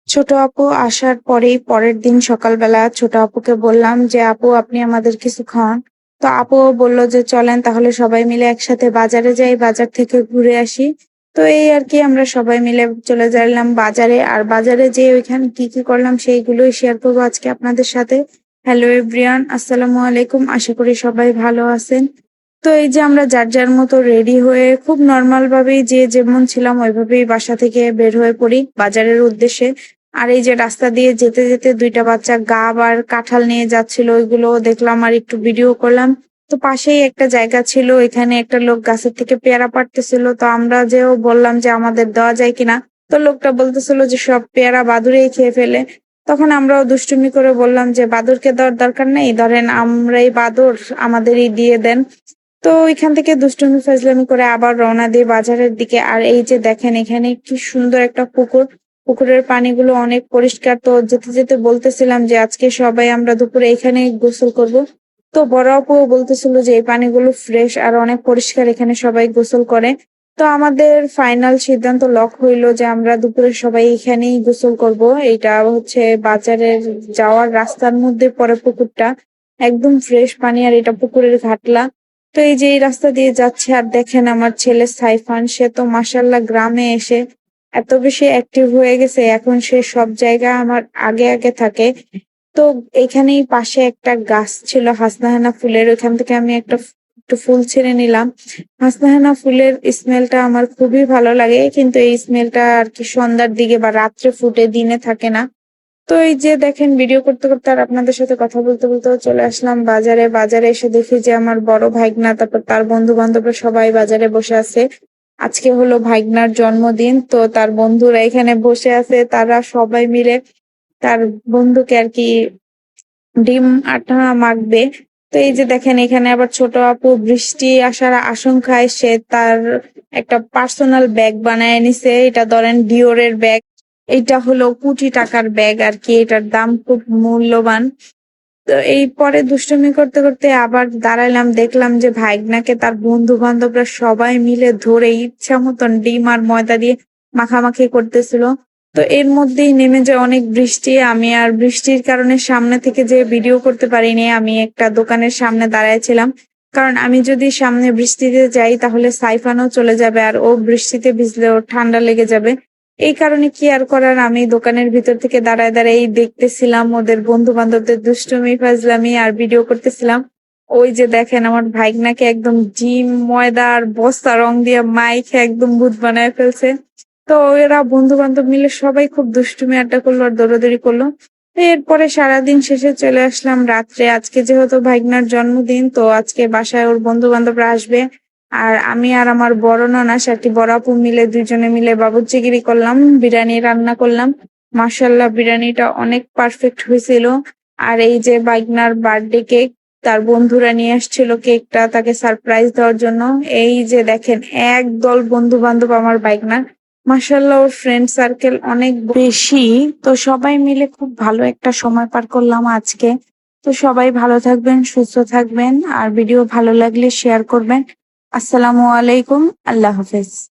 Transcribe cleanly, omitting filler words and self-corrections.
ছোট আপু আসার পরেই পরের দিন সকালবেলা ছোট আপুকে বললাম যে, "আপু আপনি আমাদের কিছু খাওয়ান।" তো আপুও বলল যে, "চলেন তাহলে সবাই মিলে একসাথে বাজারে যাই, বাজার থেকে ঘুরে আসি।" তো এই আরকি আমরা সবাই মিলে চলে যাইলাম বাজারে। আর বাজারে যেয়ে ওইখানে কি করলাম সেইগুলোই শেয়ার করব আজকে আপনাদের সাথে। হ্যালো এভরিওয়ান, আসসালামু আলাইকুম। আশা করি সবাই ভালো আছেন। তো এই যে আমরা যার মতো রেডি হয়ে খুব নরমাল ভাবেই যে যেমন ছিলাম ওইভাবেই বাসা থেকে বের হয়ে পড়ি বাজারের উদ্দেশ্যে। আর এই যে রাস্তা দিয়ে যেতে ২ টা বাচ্চা গাব আর কাঁঠাল নিয়ে যাচ্ছিল ওইগুলোও দেখলাম আর একটু ভিডিও করলাম। তো পাশেই একটা জায়গা ছিল, এখানে একটা লোক গাছের থেকে পেয়ারা পাড়তেছিল। তো আমরা যেও বললাম যে আমাদের দেওয়া যায় কিনা? তো লোকটা বলতেছিল যে সব পেয়ারা বাদুড়েই খেয়ে ফেলে। তখন আমরাও দুষ্টুমি করে বললাম যে, "বাদুড়কে দেওয়ার দরকার নেই। ধরেন আমরাই বাদুড়, আমাদেরই দিয়ে দেন।" তো ওইখান থেকে দুষ্টুমি ফাজলামি করে আবার রওনা দেই বাজারের দিকে। আর এই যে দেখেন এখানে কি সুন্দর একটা পুকুর। পুকুরের পানিগুলো অনেক পরিষ্কার। তো যেতে বলতেছিলাম যে আজকে সবাই আমরা দুপুরে এখানেই গোসল করব। তো বড় আপুও বলতেছিল যে এই পানিগুলো ফ্রেশ আর অনেক পরিষ্কার, এখানে সবাই গোসল করে। তো আমাদের ফাইনাল সিদ্ধান্ত লক হইলো যে আমরা দুপুরে সবাই এখানেই গোসল করব। এইটা হচ্ছে বাজারের যাওয়ার রাস্তার মধ্যে পড়ে পুকুরটা। একদম ফ্রেশ পানি আর এটা পুকুরের ঘাটলা। তো এই যে এই রাস্তা দিয়ে যাচ্ছে আর দেখেন আমার ছেলে সাইফান, সে তো মাশাআল্লাহ গ্রামে এসে এত বেশি অ্যাক্টিভ হয়ে গেছে, এখন সে সব জায়গায় আমার আগে থাকে। তো এখানেই পাশে একটা গাছ ছিল হাসনাহেনা ফুলের, ওইখান থেকে আমি একটু ফুল ছিঁড়ে নিলাম। হাসনাহেনা ফুলের স্মেলটা আমার খুবই ভালো লাগে, কিন্তু এই স্মেলটা আর কি সন্ধ্যার দিকে বা রাত্রে ফুটে, দিনে থাকে না। তো এই যে দেখেন ভিডিও করতে আর আপনাদের সাথে কথা বলতেও চলে আসলাম বাজারে। বাজারে এসে দেখি যে আমার বড় ভাইগনা তারপর তার বন্ধু-বান্ধবরা সবাই বাজারে বসে আছে। আজকে হলো ভাইগনার জন্মদিন। তো তার বন্ধুরা এখানে বসে আছে। তারা সবাই মিলে তার বন্ধুকে আরকি ডিম আটা মাখবে। তো এই যে দেখেন এখানে আবার ছোট আপু বৃষ্টি আসার আশঙ্কায় সে তার একটা পার্সোনাল ব্যাগ বানায় নিছে। এটা ধরেন ডিওরের ব্যাগ। এইটা হলো কোটি টাকার ব্যাগ আরকি। এটার দাম খুব মূল্যবান। তো এই পরে দুষ্টুমি করতে আবার দাঁড়াইলাম, দেখলাম যে ভাইগনাকে তার বন্ধু-বান্ধবরা সবাই মিলে ধরে ইচ্ছা মতন ডিম আর ময়দা দিয়ে মাখামাখি করতেছিল। তো এর মধ্যেই নেমে যায় অনেক বৃষ্টি। আমি আর বৃষ্টির কারণে সামনে থেকে যেয়ে ভিডিও করতে পারিনি। আমি একটা দোকানের সামনে দাঁড়ায় ছিলাম। কারণ আমি যদি সামনে বৃষ্টিতে যাই তাহলে সাইফানও চলে যাবে আর ও বৃষ্টিতে ভিজলে ওর ঠান্ডা লেগে যাবে। এই কারণে কি আর করার, আমি দোকানের ভিতর থেকে দাঁড়ায় দেখতেছিলাম ওদের বন্ধু-বান্ধবদের দুষ্টুমি, ফাজলামি আর ভিডিও করতেছিলাম। ওই যে দেখেন আমার ভাইগনাকে একদম ডিম, ময়দা আর বস্তা রং দিয়ে মাইখে একদম ভূত বানায় ফেলছে। তো এরা বন্ধু-বান্ধব মিলে সবাই খুব দুষ্টুমি আড্ডা করলো আর দৌড়াদৌড়ি করলো। এরপরে সারাদিন শেষে চলে আসলাম রাত্রে। আজকে যেহেতু ভাইগনার জন্মদিন, তো আজকে বাসায় ওর বন্ধু-বান্ধবরা আসবে। আর আমি আর আমার বড় ননাস আরকি বড় আপু মিলে ২ জনে মিলে বাবুর্চিগিরি করলাম। বিরিয়ানি রান্না করলাম। মাশাআল্লাহ বিরিয়ানিটা অনেক পারফেক্ট হয়েছিল। আর এই যে ভাইগনার বার্থডে কেক, তার বন্ধুরা নিয়ে আসছিল কেকটা তাকে সারপ্রাইজ দেওয়ার জন্য। এই যে দেখেন একদল বন্ধু-বান্ধব আমার ভাইগনার। মাশাআল্লাহ ওর ফ্রেন্ড সার্কেল অনেক বেশি। তো সবাই মিলে খুব ভালো একটা সময় পার করলাম আজকে। তো সবাই ভালো থাকবেন, সুস্থ থাকবেন আর ভিডিও ভালো লাগলে শেয়ার করবেন। আসসালামু আলাইকুম। আল্লাহ হাফেজ।